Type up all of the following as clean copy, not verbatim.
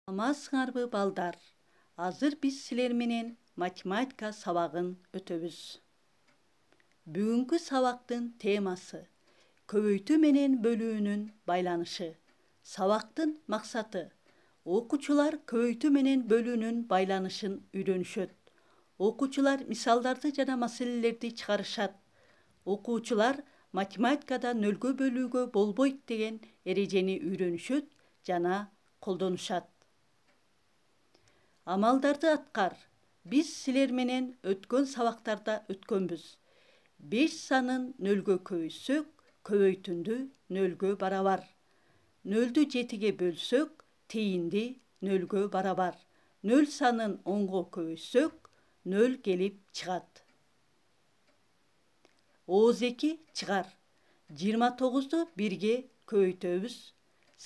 Саламатсыңарбы балдар? Азыр биз силер менен математика сабагын өтөбүз. Бүгүнкү сабактын темасы көбөйтүү менен бөлүүнүн байланышы. Сабактын максаты окуучулар көбөйтүү менен бөлүүнүн байланышын үйрөнүшөт. Окуучулар мисалдарды жана маселелерди чыгарышат. Окуучулар математикада нөлгө бөлүүгө болбойт деген эрежени үйрөнүшөт жана колдонушат. Амалдарды аткар. Биз силер менен өткөн сабактарда өткөнбүз. 5 санын нөлгө көбөйтсөк, көбөйтүндү нөлгө барабар. Нөлдү 7-ге бөлсөк, тейинди нөлгө барабар. 0 санын 10-го көбөйтсөк, 0 келип чыгат. Ооз 2 чыгар. 29-ду 1-ге көбөйтөбүз.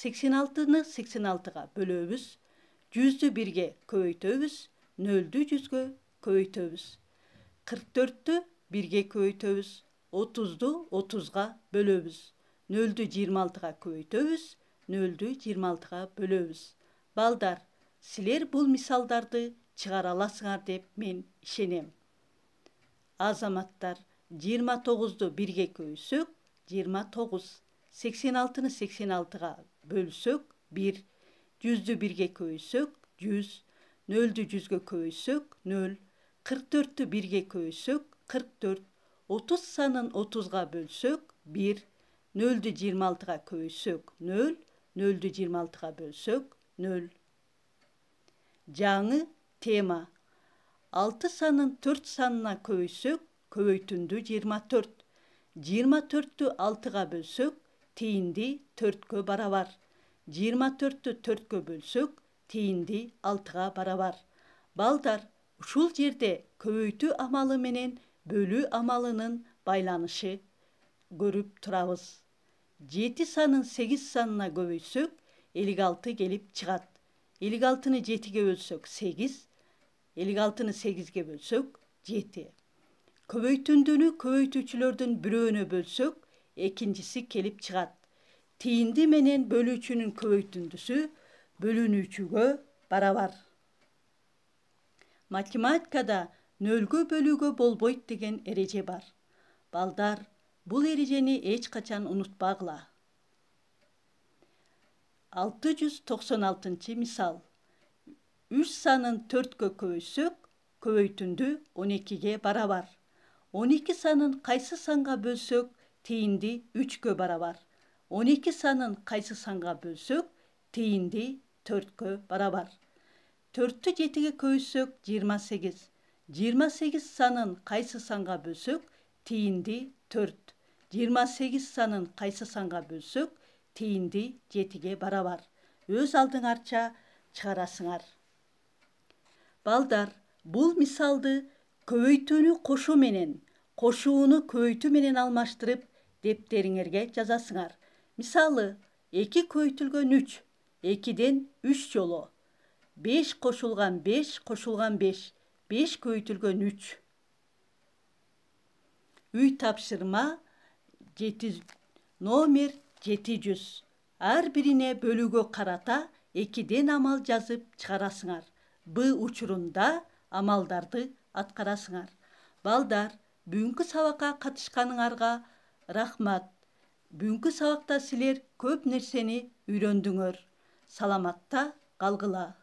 86-ны 86-га бөлөбүз. 100-дү 1-ге көбөйтөбүз, 0-дү 100-гө көбөйтөбүз. 44-тү 1-ге көбөйтөбүз, 30-ду 30-га бөлөбүз. 0-дү 26-га көбөйтөбүз, 0-дү 26-га бөлөбүз. Балдар, силер бул мисалдарды чыгара аласыңар деп мен ишенем. Азаматтар, 29-ду 1-ге көбөйтсөк, 29. 86-ны 86-га бөлсөк, 1. 100-дү 1-ге көбөйтсөк, 100. 0-дү 100-гө көбөйтсөк, 0. 44-тү 1-ге көбөйтсөк, 44. 30 санын 30-га бөлсөк, 1. 0-дү 26-га көбөйтсөк, 0. 0-дү 26-га бөлсөк, 0. Жаңы тема. 6 санын 4 санына көбөйтсөк, көбөйтүндү 24. 24-тү 6-га бөлсөк, тейинди 4-кө барабар. 24-тү 4-кө бөлсөк, тейинди 6-га барабар. Балдар, ушул жерде көбөйтүү амалы менен бөлүү амалынын байланышы көрүп турабыз. 7 санын 8 санына көбөйтсөк, 56 келип чыгат. 56-ны 7-ге бөлсөк 8, 56-ны 8-ге бөлсөк 7. Көбөйтүндүнү көбөйтүүчүлөрдүн бирөөнө бөлсөк, экинчиси келип чыгат. Тейинди менен бөлүүчүнүн көбөйтүндүсү бөлүнүүчүгө барабар. Математикада нөлгө бөлүүгө болбойт деген эреже бар. Балдар, бул эрежени эч качан унутпагыла. 696 мисал. 3 санын 4-кө көбөйтсөк, көбөйтүндү 12-ге барабар. 12 санын кайсы санга бөлсөк, тейинди 3-кө барабар. 12 санын кайсы санга бөлсөк, тейинди 4-кө барабар. 4-тү 7-ге көбөйтсөк, 28. 28 санын кайсы санга бөлсөк, тейинди 4. 28 санын кайсы санга бөлсөк, тейинди 7-ге барабар. Өз алдыңарча чыгарасыңар. Балдар, бул мисалды көбөйтүүнү кошуу менен, кошууну көбөйтүү менен алмаштырып, дептериңерге жазасыңар. Мисалы, 2 көбөйтүлгөн 3, 2-ден 3 жолу. 5 кошулган 5 кошулган 5, 5 көбөйтүлгөн 3. Үй тапшырма номер 700. Ар бирине бөлүүгө карата 2ден амал жазып чыгарасыңар. Б учурунда амалдарды аткарасыңар. Балдар, бүгүнкү сабакка катышканыңарга рахмат. Бүгүнкү сабакта силер көп нерсени үйрөндүңөр. Саламатта калгыла.